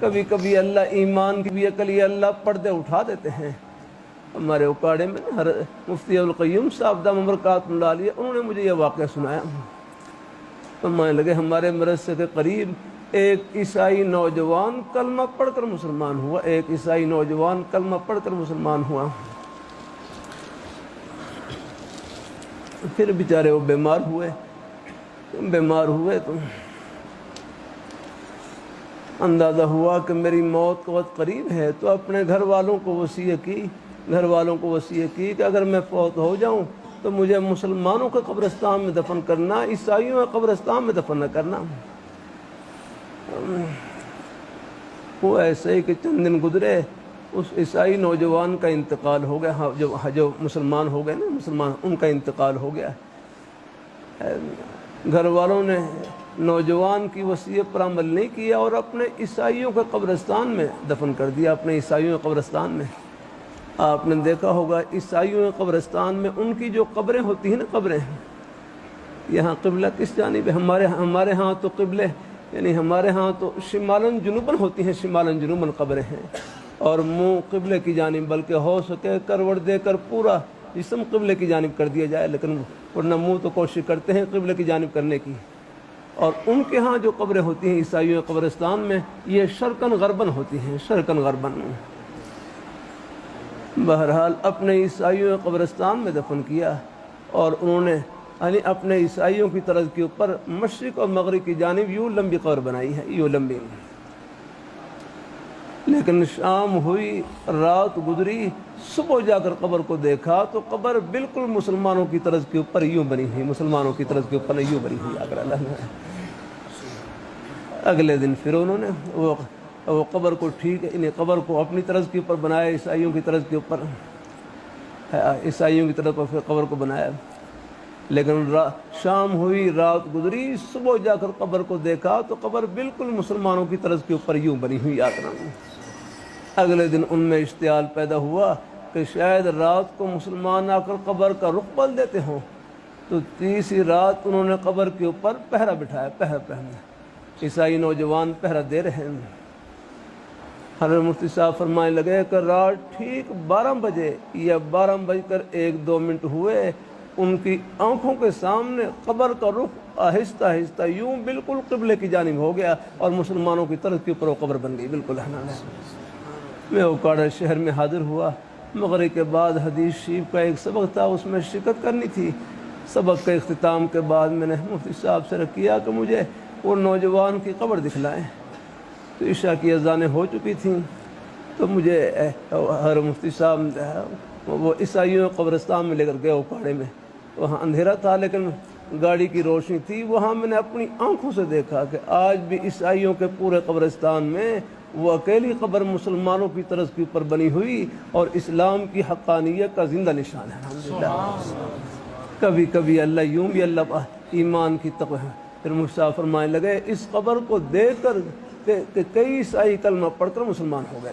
کبھی کبھی اللہ ایمان کی بھی عقل یہ اللہ پردے اٹھا دیتے ہیں۔ ہمارے اکاڑے میں مفتی ابوالقیوم صاحب دامت برکاتہ اللہ علیہ انہوں نے مجھے یہ واقعہ سنایا۔ فرمانے لگے ہمارے مدرسے کے قریب ایک عیسائی نوجوان کلمہ پڑھ کر مسلمان ہوا، ایک عیسائی نوجوان کلمہ پڑھ کر مسلمان ہوا۔ پھر بیچارے وہ بیمار ہوئے تو اندازہ ہوا کہ میری موت کا وقت قریب ہے، تو اپنے گھر والوں کو وصیت کی کہ اگر میں فوت ہو جاؤں تو مجھے مسلمانوں کے قبرستان میں دفن کرنا، عیسائیوں کے قبرستان میں دفن نہ کرنا۔ وہ ایسے ہی کہ چند دن گزرے، اس عیسائی نوجوان کا انتقال ہو گیا، جو مسلمان ہو گئے نا، ان کا انتقال ہو گیا۔ گھر والوں نے نوجوان کی وصیت پر عمل نہیں کیا اور اپنے عیسائیوں کے قبرستان میں دفن کر دیا، اپنے عیسائیوں کے قبرستان میں۔ آپ نے دیکھا ہوگا عیسائیوں کے قبرستان میں ان کی جو قبریں ہوتی ہیں نا، قبریں، یہاں قبلہ کس جانب ہے؟ ہمارے ہاں تو قبلے یعنی ہمارے ہاں تو شمالاً جنوباً ہوتی ہیں، شمالاً جنوباً قبریں ہیں، اور منہ قبلے کی جانب، بلکہ ہو سکے کروٹ دے کر پورا جسم قبلے کی جانب کر دیا جائے، لیکن ورنہ منہ تو کوشش کرتے ہیں قبلے کی جانب کرنے کی۔ اور ان کے ہاں جو قبریں ہوتی ہیں عیسائیوں کے قبرستان میں، یہ شرقاً غرباً ہوتی ہیں، شرقاً غرباً۔ بہرحال اپنے عیسائیوں کے قبرستان میں دفن کیا، اور انہوں نے یعنی اپنے عیسائیوں کی طرز کے اوپر مشرق اور مغرب کی جانب یوں لمبی قبر بنائی ہے، یوں لمبی۔ لیکن شام ہوئی، رات گزری، صبح جا کر قبر کو دیکھا تو قبر بالکل مسلمانوں کی طرز کے اوپر یوں بنی ہوئی، مسلمانوں کی طرز کے اوپر یوں بنی ہوئی۔ اگلے دن پھر انہوں نے وہ قبر کو قبر کو اپنی طرز کے اوپر بنایا، عیسائیوں کی طرز کے اوپر، عیسائیوں کی طرف پر پھر قبر کو بنایا۔ لیکن شام ہوئی، رات گزری، صبح جا کر قبر کو دیکھا تو قبر بالکل مسلمانوں کی طرز کے اوپر یوں بنی ہوئی۔ اگلے دن ان میں اشتعال پیدا ہوا کہ شاید رات کو مسلمان آ کر قبر کا رخ بدل دیتے ہوں، تو تیسری رات انہوں نے قبر کے اوپر پہرا بٹھایا، پہرا عیسائی نوجوان پہرا دے رہے ہیں۔ حضرت مفتی صاحب فرمانے لگے کہ رات ٹھیک 12 بجے یا 12 بج کر 1-2 منٹ ہوئے، ان کی آنکھوں کے سامنے قبر کا رخ آہستہ آہستہ یوں بالکل قبلے کی جانب ہو گیا، اور مسلمانوں کی طرف کے اوپر وہ قبر بن گئی بالکل۔ میں اوکاڑا شہر میں حاضر ہوا، مغرب کے بعد حدیث شریف کا ایک سبق تھا، اس میں شرکت کرنی تھی۔ سبق کے اختتام کے بعد میں نے مفتی صاحب سے کیا کہ مجھے وہ نوجوان کی قبر دکھلائیں، تو عشاء کی اذانیں ہو چکی تھیں، تو مجھے ہر مفتی صاحب وہ عیسائیوں قبرستان میں لے کر گئے اوکاڑے میں۔ وہاں اندھیرا تھا لیکن گاڑی کی روشنی تھی، وہاں میں نے اپنی آنکھوں سے دیکھا کہ آج بھی عیسائیوں کے پورے قبرستان میں وہ اکیلی قبر مسلمانوں کی طرز کے اوپر بنی ہوئی، اور اسلام کی حقانیت کا زندہ نشان ہے۔ الحمدللہ کبھی کبھی اللہ یوں بھی اللہ ایمان کی تقوی ہے۔ پھر مجھ فرمانے لگے اس قبر کو دیکھ کر کہ کئی عیسائی کلمہ پڑھ کر مسلمان ہو گئے۔